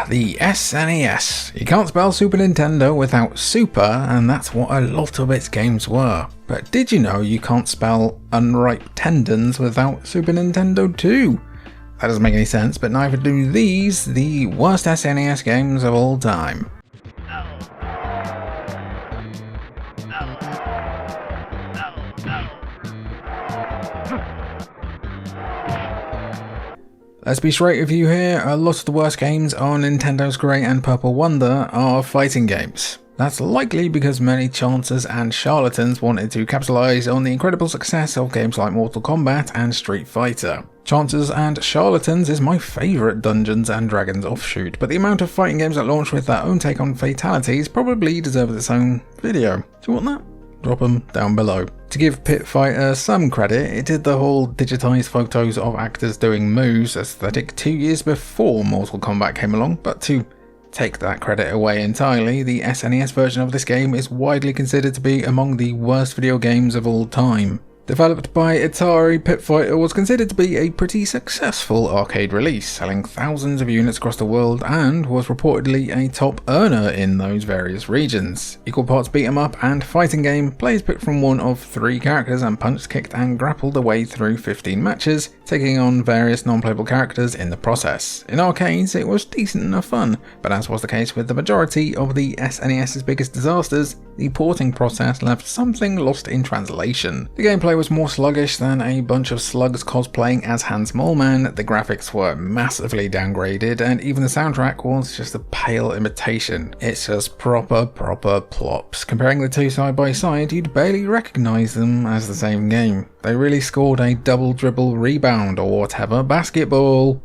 the SNES. You can't spell Super Nintendo without super, and that's what a lot of its games were. But did you know you can't spell unripe tendons without Super Nintendo too? That doesn't make any sense, but neither do these, the worst SNES games of all time. Let's be straight with you here, a lot of the worst games on Nintendo's Grey and Purple Wonder are fighting games. That's likely because many chancers and charlatans wanted to capitalise on the incredible success of games like Mortal Kombat and Street Fighter. Chancers and Charlatans is my favourite Dungeons and Dragons offshoot, but the amount of fighting games that launch with their own take on fatalities probably deserves its own video. Do you want that? Drop them down below. To give Pit Fighter some credit, it did the whole digitised photos of actors doing moves aesthetic 2 years before Mortal Kombat came along, but to take that credit away entirely, the SNES version of this game is widely considered to be among the worst video games of all time. Developed by Atari, Pit Fighter was considered to be a pretty successful arcade release, selling thousands of units across the world and was reportedly a top earner in those various regions. Equal parts beat 'em up and fighting game, players picked from one of 3 characters and punched, kicked and grappled their way through 15 matches, taking on various non-playable characters in the process. In arcades it was decent enough fun, but as was the case with the majority of the SNES's biggest disasters, the porting process left something lost in translation. The gameplay was more sluggish than a bunch of slugs cosplaying as Hans Moleman, the graphics were massively downgraded, and even the soundtrack was just a pale imitation. It's just proper plops. Comparing the two side by side, you'd barely recognise them as the same game. They really scored a double dribble rebound or whatever basketball.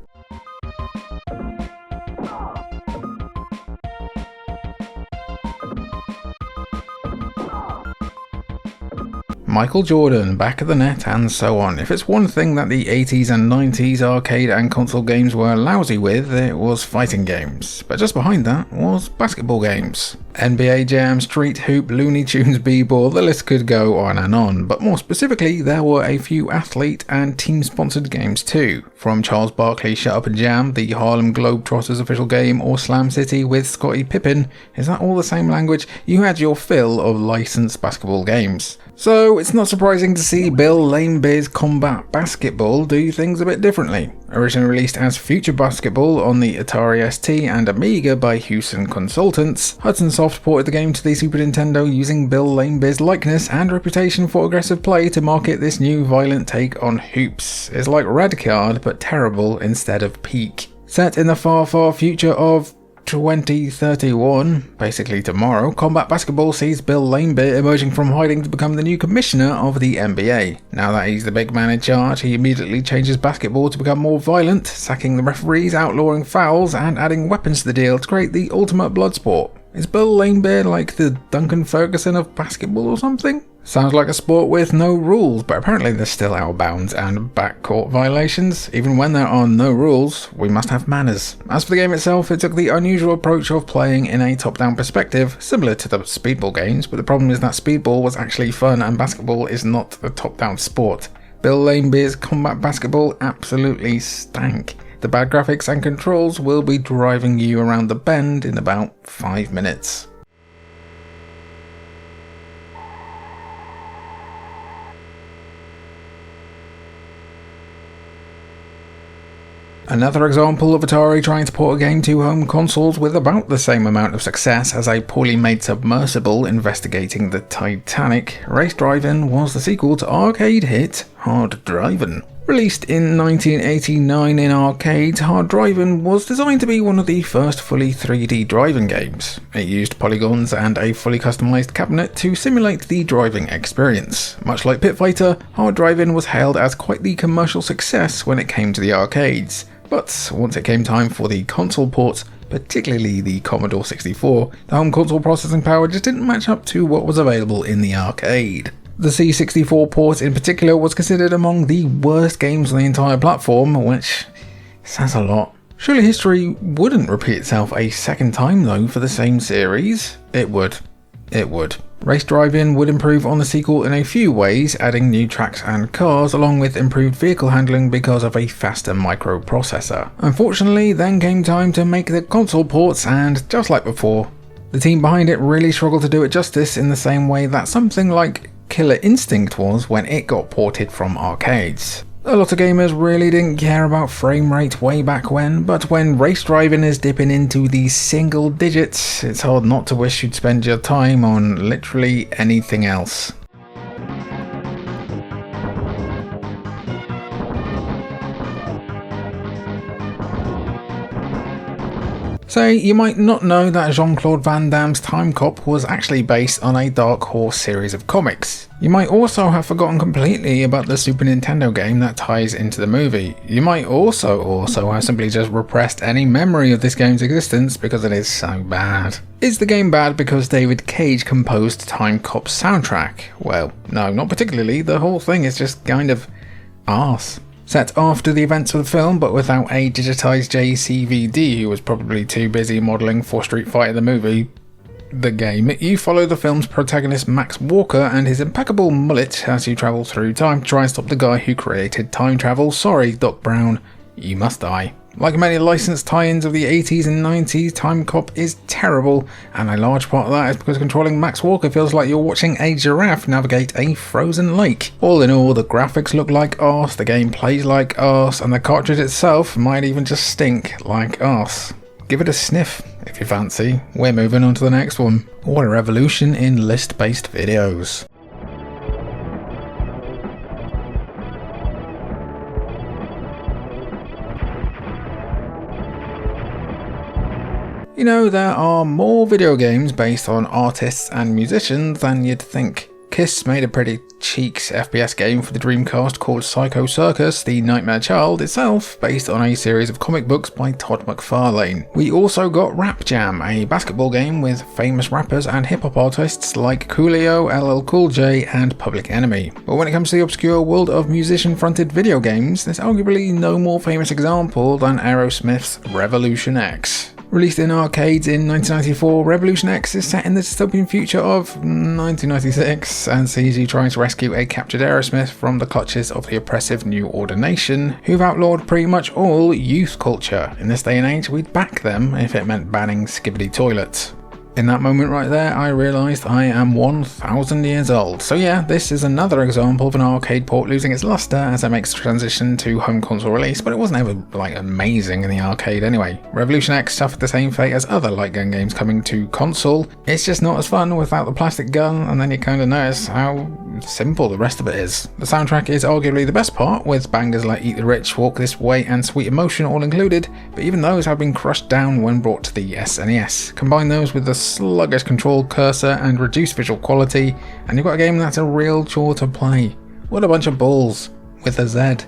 Michael Jordan, back of the net, and so on. If it's one thing that the 80s and 90s arcade and console games were lousy with, it was fighting games. But just behind that was basketball games. NBA Jam, Street Hoop, Looney Tunes B-Ball, the list could go on and on. But more specifically, there were a few athlete and team-sponsored games too. From Charles Barkley's Shut Up and Jam, the Harlem Globetrotters official game, or Slam City with Scottie Pippen. Is that all the same language? You had your fill of licensed basketball games. So it's not surprising to see Bill Lanebear's Combat Basketball do things a bit differently. Originally released as Future Basketball on the Atari ST and Amiga by Houston Consultants, Hudson Soft ported the game to the Super Nintendo using Bill Lanebear's likeness and reputation for aggressive play to market this new violent take on hoops. It's like Radcard but terrible instead of peak. Set in the far future of 2031, basically tomorrow, Combat Basketball sees Bill Lanebear emerging from hiding to become the new commissioner of the NBA. Now that he's the big man in charge, he immediately changes basketball to become more violent, sacking the referees, outlawing fouls, and adding weapons to the deal to create the ultimate blood sport. Is Bill Lanebear like the Duncan Ferguson of basketball or something? Sounds like a sport with no rules, but apparently there's still out of bounds and backcourt violations. Even when there are no rules, we must have manners. As for the game itself, it took the unusual approach of playing in a top-down perspective, similar to the speedball games, but the problem is that speedball was actually fun and basketball is not a top-down sport. Bill Lanebear's Combat Basketball absolutely stank. The bad graphics and controls will be driving you around the bend in about 5 minutes. Another example of Atari trying to port a game to home consoles with about the same amount of success as a poorly made submersible investigating the Titanic, Race Drivin' was the sequel to arcade hit Hard Drivin'. Released in 1989 in arcades, Hard Drivin' was designed to be one of the first fully 3D driving games. It used polygons and a fully customised cabinet to simulate the driving experience. Much like Pit Fighter, Hard Drivin' was hailed as quite the commercial success when it came to the arcades. But once it came time for the console ports, particularly the Commodore 64, the home console processing power just didn't match up to what was available in the arcade. The C64 port in particular was considered among the worst games on the entire platform, which says a lot. Surely history wouldn't repeat itself a second time though for the same series? It would. Race driving would improve on the sequel in a few ways, adding new tracks and cars, along with improved vehicle handling because of a faster microprocessor. Unfortunately, then came time to make the console ports, and just like before, the team behind it really struggled to do it justice in the same way that something like Killer Instinct was when it got ported from arcades. A lot of gamers really didn't care about frame rate way back when, but when race driving is dipping into the single digits, it's hard not to wish you'd spend your time on literally anything else. So you might not know that Jean-Claude Van Damme's Time Cop was actually based on a Dark Horse series of comics. You might also have forgotten completely about the Super Nintendo game that ties into the movie. You might also have simply just repressed any memory of this game's existence because it is so bad. Is the game bad because David Cage composed Time Cop's soundtrack? Well, no, not particularly. The whole thing is just kind of arse. Set after the events of the film, but without a digitized JCVD who was probably too busy modelling for Street Fighter the movie. The game, you follow the film's protagonist Max Walker and his impeccable mullet as you travel through time to try and stop the guy who created time travel. Sorry, Doc Brown, you must die. Like many licensed tie-ins of the 80s and 90s, Time Cop is terrible, and a large part of that is because controlling Max Walker feels like you're watching a giraffe navigate a frozen lake. All in all, the graphics look like arse, the game plays like arse, and the cartridge itself might even just stink like arse. Give it a sniff if you fancy. We're moving on to the next one. What a revolution in list-based videos. You know, there are more video games based on artists and musicians than you'd think. Kiss made a pretty cheap FPS game for the Dreamcast called Psycho Circus, The Nightmare Child itself, based on a series of comic books by Todd McFarlane. We also got Rap Jam, a basketball game with famous rappers and hip-hop artists like Coolio, LL Cool J and Public Enemy. But when it comes to the obscure world of musician-fronted video games, there's arguably no more famous example than Aerosmith's Revolution X. Released in arcades in 1994, Revolution X is set in the dystopian future of 1996 and sees you trying to rescue a captured Aerosmith from the clutches of the oppressive New Order Nation, who've outlawed pretty much all youth culture. In this day and age, we'd back them if it meant banning skibbity toilets. In that moment right there, I realised I am 1,000 years old. So yeah, this is another example of an arcade port losing its luster as it makes the transition to home console release, but it wasn't ever amazing in the arcade anyway. Revolution X suffered the same fate as other light gun games coming to console. It's just not as fun without the plastic gun, and then you kind of notice how simple the rest of it is. The soundtrack is arguably the best part, with bangers like Eat the Rich, Walk This Way and Sweet Emotion all included, but even those have been crushed down when brought to the SNES. Combine those with the sluggish control cursor and reduced visual quality, and you've got a game that's a real chore to play. What a bunch of balls, with a Z.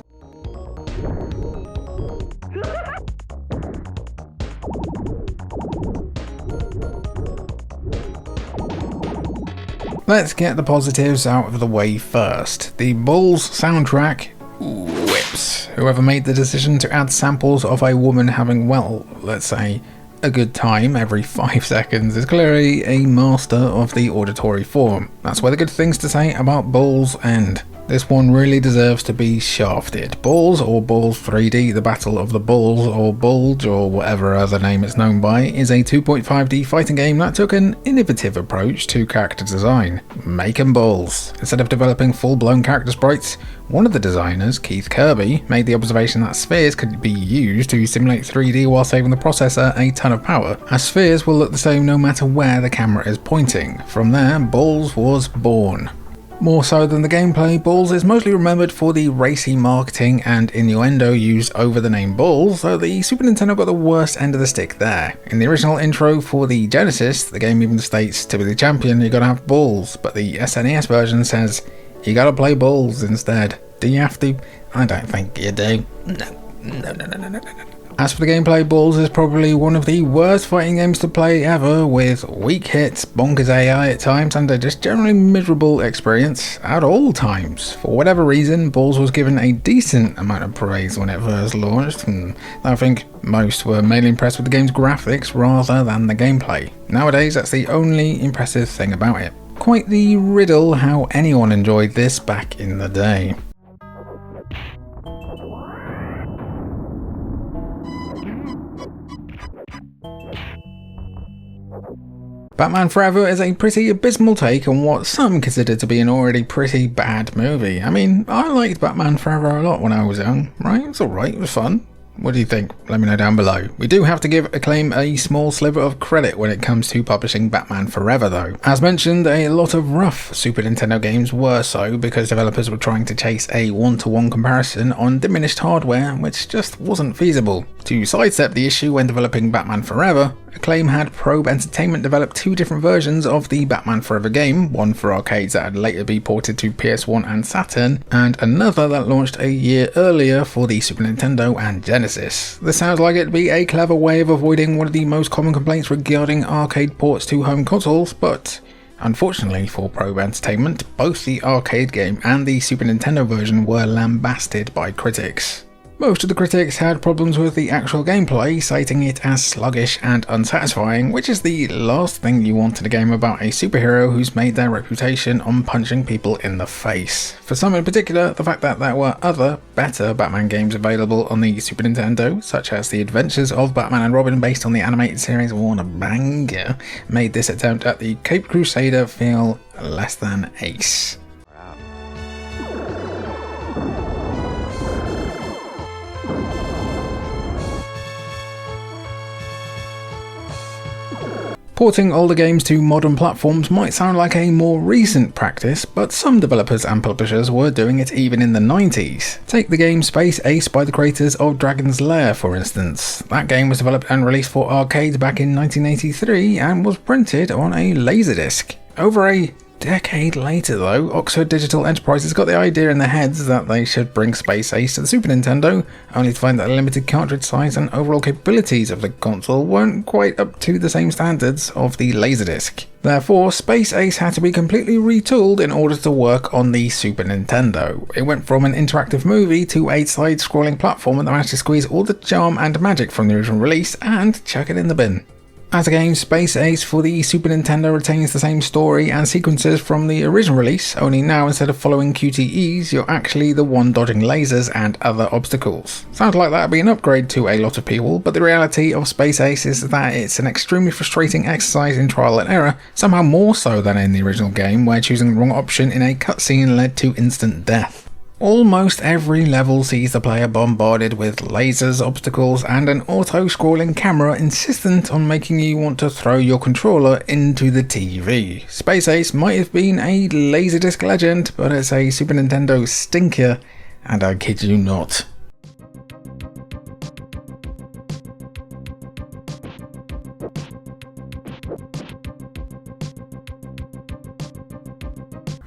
Let's get the positives out of the way first. The Balls soundtrack whips. Whoever made the decision to add samples of a woman having, well, let's say, a good time every 5 seconds is clearly a master of the auditory form. That's where the good things to say about Balls end. This one really deserves to be shafted. Balls, or Balls 3D, the Battle of the Balls, or Bulge, or whatever other name it's known by, is a 2.5D fighting game that took an innovative approach to character design. Make 'em balls. Instead of developing full-blown character sprites, one of the designers, Keith Kirby, made the observation that spheres could be used to simulate 3D while saving the processor a ton of power, as spheres will look the same no matter where the camera is pointing. From there, Balls was born. More so than the gameplay, Balls is mostly remembered for the racy marketing and innuendo used over the name Balls, so the Super Nintendo got the worst end of the stick there. In the original intro for the Genesis, the game even states, to be the champion you gotta have balls, but the SNES version says, you gotta play balls instead. Do you have to? I don't think you do. No. As for the gameplay, Balls is probably one of the worst fighting games to play ever, with weak hits, bonkers AI at times, and a just generally miserable experience at all times. For whatever reason, Balls was given a decent amount of praise when it first launched, and I think most were mainly impressed with the game's graphics rather than the gameplay. Nowadays, that's the only impressive thing about it. Quite the riddle how anyone enjoyed this back in the day. Batman Forever is a pretty abysmal take on what some consider to be an already pretty bad movie. I mean, I liked Batman Forever a lot when I was young, right? It's alright, it was fun. What do you think? Let me know down below. We do have to give Acclaim a small sliver of credit when it comes to publishing Batman Forever though. As mentioned, a lot of rough Super Nintendo games were so because developers were trying to chase a one-to-one comparison on diminished hardware, which just wasn't feasible. To sidestep the issue when developing Batman Forever, Acclaim had Probe Entertainment develop two different versions of the Batman Forever game, one for arcades that would later be ported to PS1 and Saturn, and another that launched a year earlier for the Super Nintendo and Genesis. This sounds like it'd be a clever way of avoiding one of the most common complaints regarding arcade ports to home consoles, but unfortunately for Probe Entertainment, both the arcade game and the Super Nintendo version were lambasted by critics. Most of the critics had problems with the actual gameplay, citing it as sluggish and unsatisfying, which is the last thing you want in a game about a superhero who's made their reputation on punching people in the face. For some in particular, the fact that there were other, better Batman games available on the Super Nintendo, such as The Adventures of Batman and Robin based on the animated series Warner Banger, made this attempt at the Cape Crusader feel less than ace. Porting older games to modern platforms might sound like a more recent practice, but some developers and publishers were doing it even in the 90s. Take the game Space Ace by the creators of Dragon's Lair for instance. That game was developed and released for arcades back in 1983 and was printed on a Laserdisc. Over a decade later though, Oxford Digital Enterprises got the idea in their heads that they should bring Space Ace to the Super Nintendo, only to find that the limited cartridge size and overall capabilities of the console weren't quite up to the same standards of the Laserdisc. Therefore, Space Ace had to be completely retooled in order to work on the Super Nintendo. It went from an interactive movie to a side-scrolling platformer that managed to squeeze all the charm and magic from the original release and chuck it in the bin. As a game, Space Ace for the Super Nintendo retains the same story and sequences from the original release, only now instead of following QTEs, you're actually the one dodging lasers and other obstacles. Sounds like that'd be an upgrade to a lot of people, but the reality of Space Ace is that it's an extremely frustrating exercise in trial and error, somehow more so than in the original game, where choosing the wrong option in a cutscene led to instant death. Almost every level sees the player bombarded with lasers, obstacles, and an auto-scrolling camera insistent on making you want to throw your controller into the TV. Space Ace might have been a Laserdisc legend, but it's a Super Nintendo stinker, and I kid you not.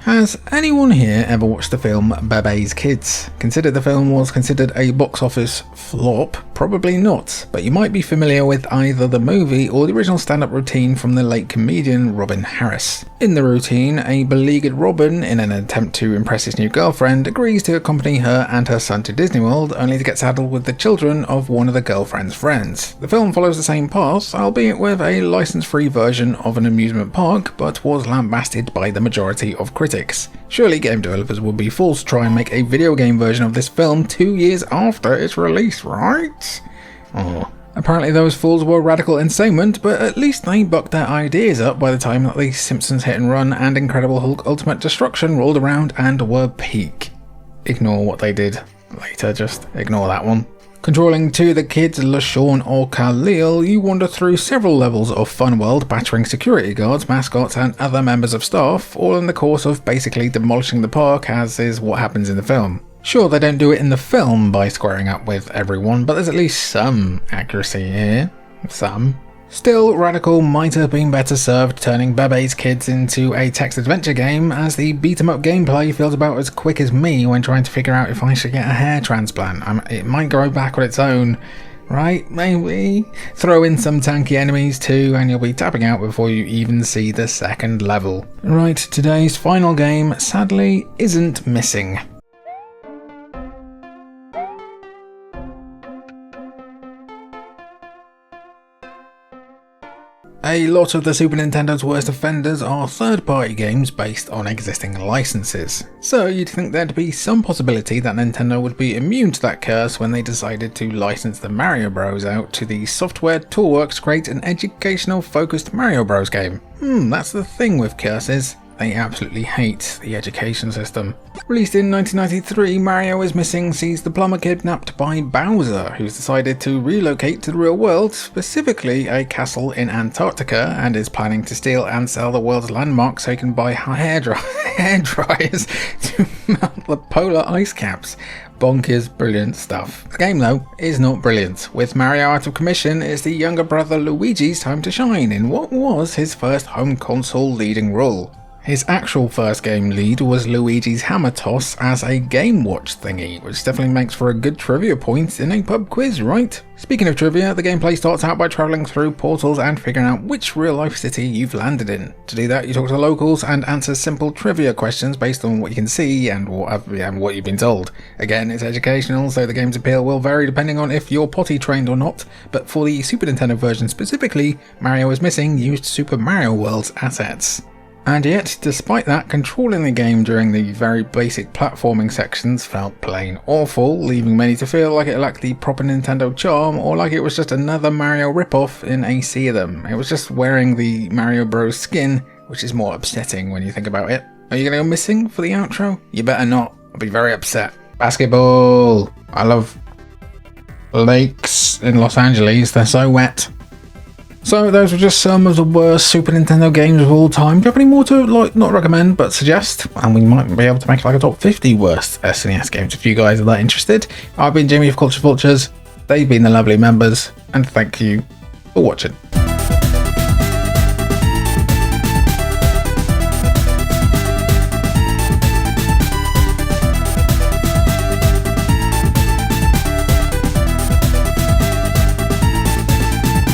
Has anyone here ever watched the film Bebe's Kids? Consider the film was considered a box office flop? Probably not, but you might be familiar with either the movie or the original stand-up routine from the late comedian Robin Harris. In the routine, a beleaguered Robin, in an attempt to impress his new girlfriend, agrees to accompany her and her son to Disney World, only to get saddled with the children of one of the girlfriend's friends. The film follows the same path, albeit with a license-free version of an amusement park, but was lambasted by the majority of critics. Surely game developers would be fools to try and make a video game version of this film 2 years after its release, right? Oh. Apparently those fools were radical insanement, but at least they bucked their ideas up by the time that the Simpsons Hit and Run and Incredible Hulk Ultimate Destruction rolled around and were peak. Ignore what they did later, just ignore that one. Controlling to the kids LaShawn or Khalil, you wander through several levels of Fun World, battering security guards, mascots and other members of staff, all in the course of basically demolishing the park, as is what happens in the film. Sure, they don't do it in the film by squaring up with everyone, but there's at least some accuracy here. Some. Still, Radical might have been better served turning Bebe's Kids into a text adventure game, as the beat-em-up gameplay feels about as quick as me when trying to figure out if I should get a hair transplant. It might grow back on its own, right? Maybe. Throw in some tanky enemies too, and you'll be tapping out before you even see the second level. Right, today's final game, sadly, isn't missing. A lot of the Super Nintendo's worst offenders are third-party games based on existing licenses, so you'd think there'd be some possibility that Nintendo would be immune to that curse when they decided to license the Mario Bros out to the software Toolworks to create an educational-focused Mario Bros game. That's the thing with curses. They absolutely hate the education system. Released in 1993, Mario is Missing sees the plumber kidnapped by Bowser, who's decided to relocate to the real world, specifically a castle in Antarctica, and is planning to steal and sell the world's landmarks so he can buy hair dryers to melt the polar ice caps. Bonkers brilliant stuff. The game though is not brilliant. With Mario out of commission, it's the younger brother Luigi's time to shine in what was his first home console leading role. His actual first game lead was Luigi's hammer toss as a Game Watch thingy, which definitely makes for a good trivia point in a pub quiz, right? Speaking of trivia, the gameplay starts out by travelling through portals and figuring out which real-life city you've landed in. To do that, you talk to locals and answer simple trivia questions based on what you can see and what you've been told. Again, it's educational, so the game's appeal will vary depending on if you're potty trained or not, but for the Super Nintendo version specifically, Mario is Missing used Super Mario World's assets. And yet, despite that, controlling the game during the very basic platforming sections felt plain awful, leaving many to feel like it lacked the proper Nintendo charm, or like it was just another Mario ripoff in a sea of them. It was just wearing the Mario Bros skin, which is more upsetting when you think about it. Are you gonna go missing for the outro? You better not. I'll be very upset. Basketball! I love lakes in Los Angeles, they're so wet. So those were just some of the worst Super Nintendo games of all time. Do you have any more to not recommend but suggest? And we might be able to make like a top 50 worst SNES games if you guys are that interested. I've been Jimmy of Culture Vultures, they've been the lovely members, and thank you for watching.